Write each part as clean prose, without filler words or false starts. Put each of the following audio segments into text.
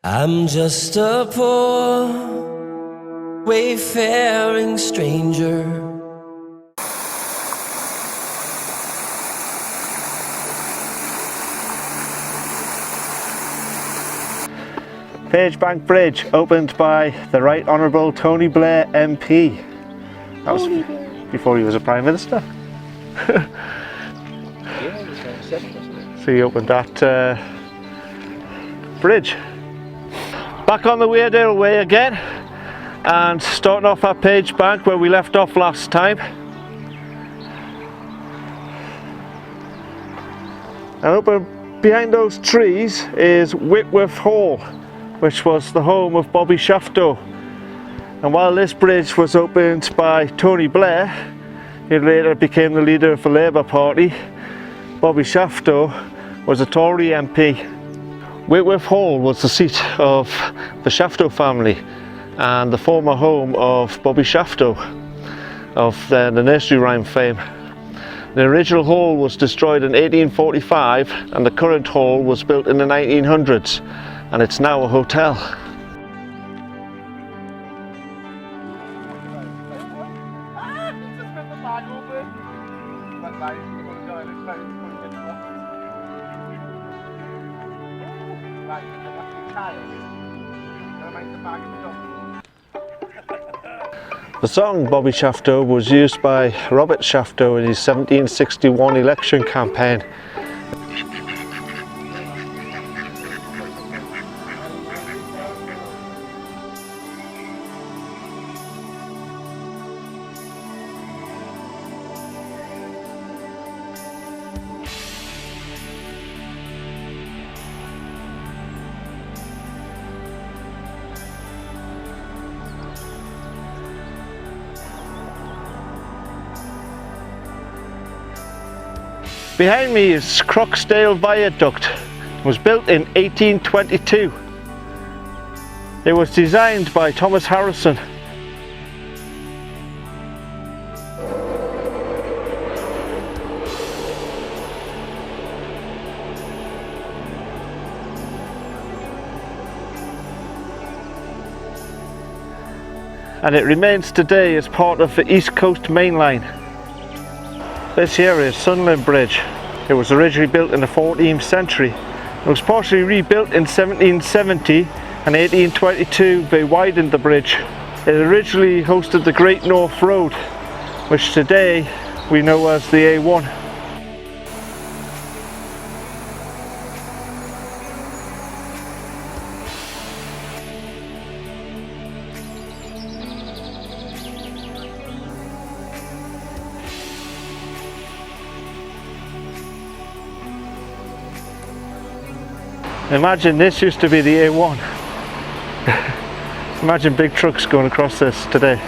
I'm just a poor wayfaring stranger. Page Bank Bridge opened by the Right Honourable Tony Blair MP. That was before he was a Prime Minister. Yeah, it was 97, wasn't it? So he opened that bridge. Back on the Weardale Way again, and starting off at Page Bank where we left off last time. And open behind those trees is Whitworth Hall, which was the home of Bobby Shafto. And while this bridge was opened by Tony Blair, he later became the leader of the Labour Party. Bobby Shafto was a Tory MP. Whitworth Hall was the seat of the Shafto family and the former home of Bobby Shafto of the nursery rhyme fame. The original hall was destroyed in 1845 and the current hall was built in the 1900s, and it's now a hotel. The song Bobby Shafto was used by Robert Shafto in his 1761 election campaign. Behind me is Croxdale Viaduct. It was built in 1822. It was designed by Thomas Harrison. And it remains today as part of the East Coast Main Line. This here is Sunderland Bridge. It was originally built in the 14th century. It was partially rebuilt in 1770 and 1822 they widened the bridge. It originally hosted the Great North Road, which today we know as the A1. Imagine this used to be the A1. Imagine big trucks going across this today.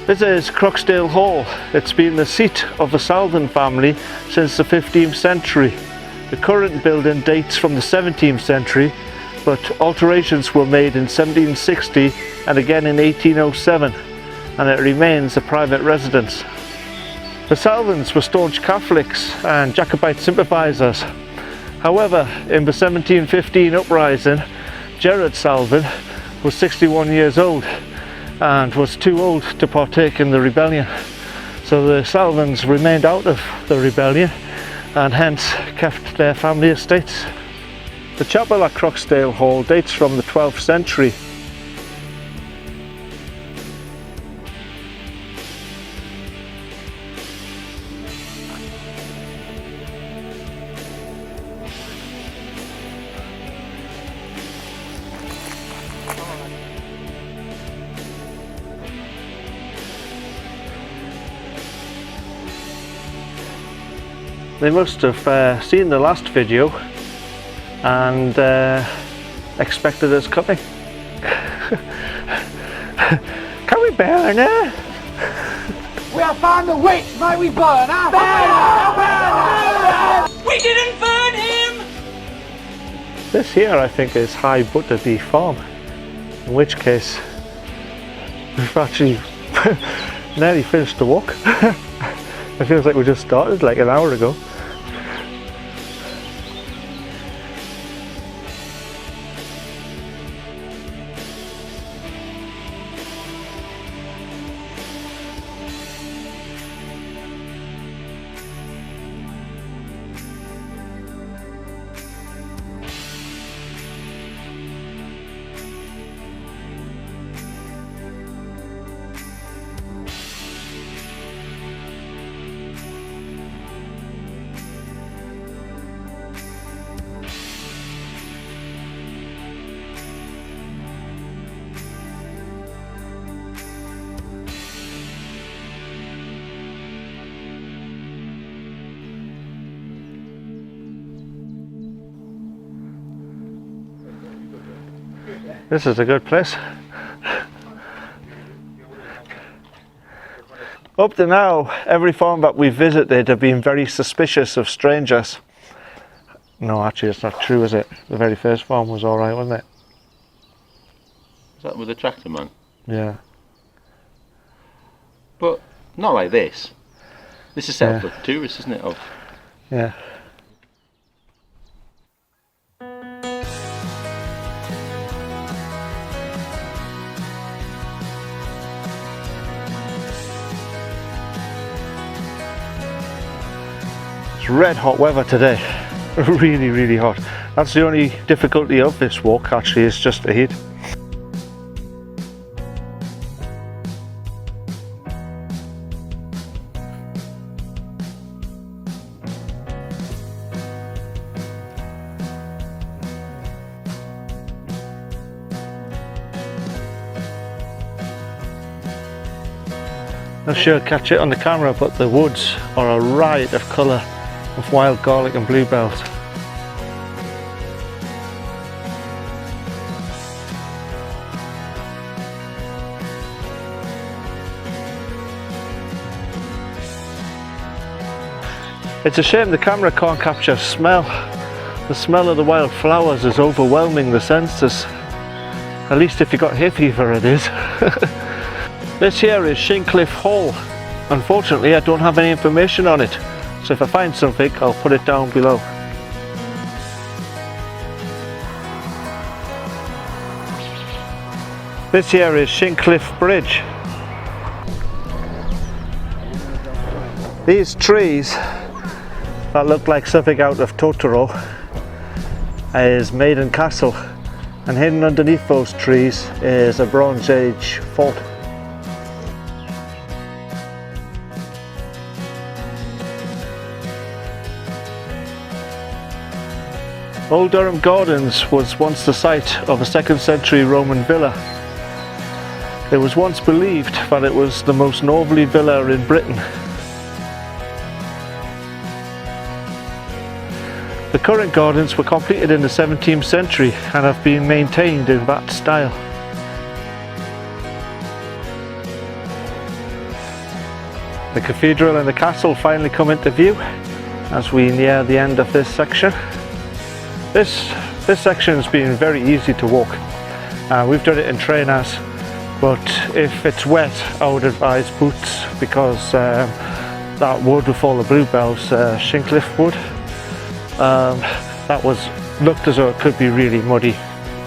This is Croxdale Hall. It's been the seat of the Salvin family since the 15th century. The current building dates from the 17th century, but alterations were made in 1760 and again in 1807, and it remains a private residence. The Salvins were staunch Catholics and Jacobite sympathisers. However, in the 1715 uprising, Gerard Salvin was 61 years old and was too old to partake in the rebellion. So the Salvins remained out of the rebellion and hence kept their family estates. The chapel at Croxdale Hall dates from the 12th century. They must have seen the last video and expected us coming. Can we burner. We have found the witch, may we burn her? We didn't burn him! This here I think is Hyde Butterby Farm, in which case we've actually nearly finished the walk. It feels like we just started like an hour ago. This is a good place. Up to now, every farm that we've visited have been very suspicious of strangers. No, actually it's not true, is it? The very first farm was alright, wasn't it? Is that with the tractor man? Yeah. But not like this. This is set up for tourists, isn't it? Of Yeah. It's red hot weather today. Really, really hot. That's the only difficulty of this walk, actually, is just the heat. Not sure catch it on the camera, but the woods are a riot of colour of wild garlic and bluebells. It's a shame the camera can't capture smell. The smell of the wild flowers is overwhelming the senses. At least if you got hay fever, it is. This here is Shincliffe Hall. Unfortunately, I don't have any information on it, so if I find something, I'll put it down below. This here is Shincliffe Bridge. These trees that look like something out of Totoro is Maiden Castle, and hidden underneath those trees is a Bronze Age fort. Old Durham Gardens was once the site of a 2nd century Roman villa. It was once believed that it was the most northerly villa in Britain. The current gardens were completed in the 17th century and have been maintained in that style. The cathedral and the castle finally come into view as we near the end of this section. This section has been very easy to walk. We've done it in trainers, but if it's wet I would advise boots, because that wood with all the bluebells, Shincliffe Wood, that looked as though it could be really muddy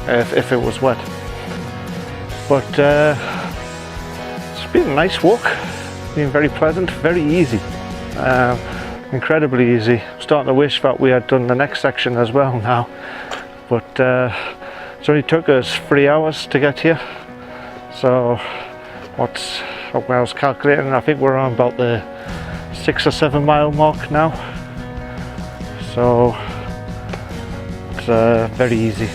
if it was wet. But it's been a nice walk, been very pleasant, very easy. Incredibly easy. I'm starting to wish that we had done the next section as well now, but it's only took us 3 hours to get here. So when I was calculating, I think we're on about the 6 or 7 mile mark now, so it's very easy.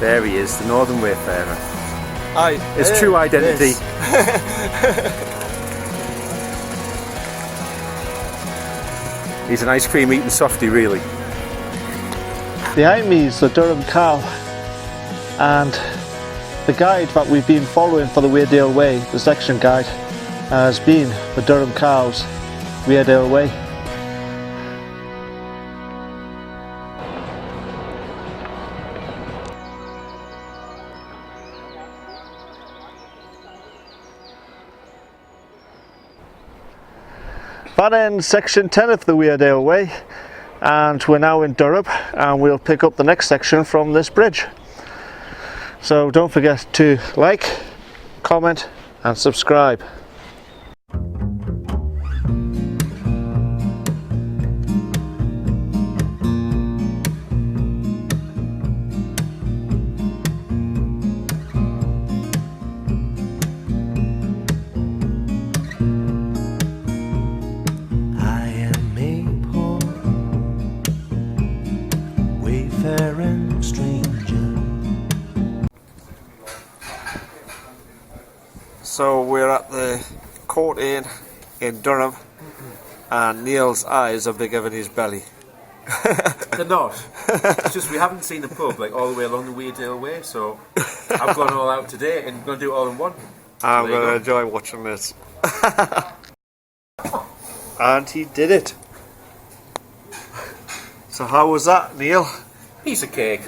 There he is, the Northern Wayfarer. His true identity. He's an ice cream eating softie, really. Behind me is the Durham cow, and the guide that we've been following for the Weardale Way, the section guide, has been the Durham cows, Weardale Way. That ends section 10 of the Weardale Way, and we're now in Durham, and we'll pick up the next section from this bridge. So don't forget to like, comment and subscribe. Wayfaring stranger. So we're at the Court Inn in Durham, and Neil's eyes are bigger than his belly. They're not. It's just we haven't seen the pub like all the way along the Weardale Way, so I've gone all out today and going to do it all in one. I'm going to enjoy watching this. And he did it. So how was that, Neil? Piece of cake.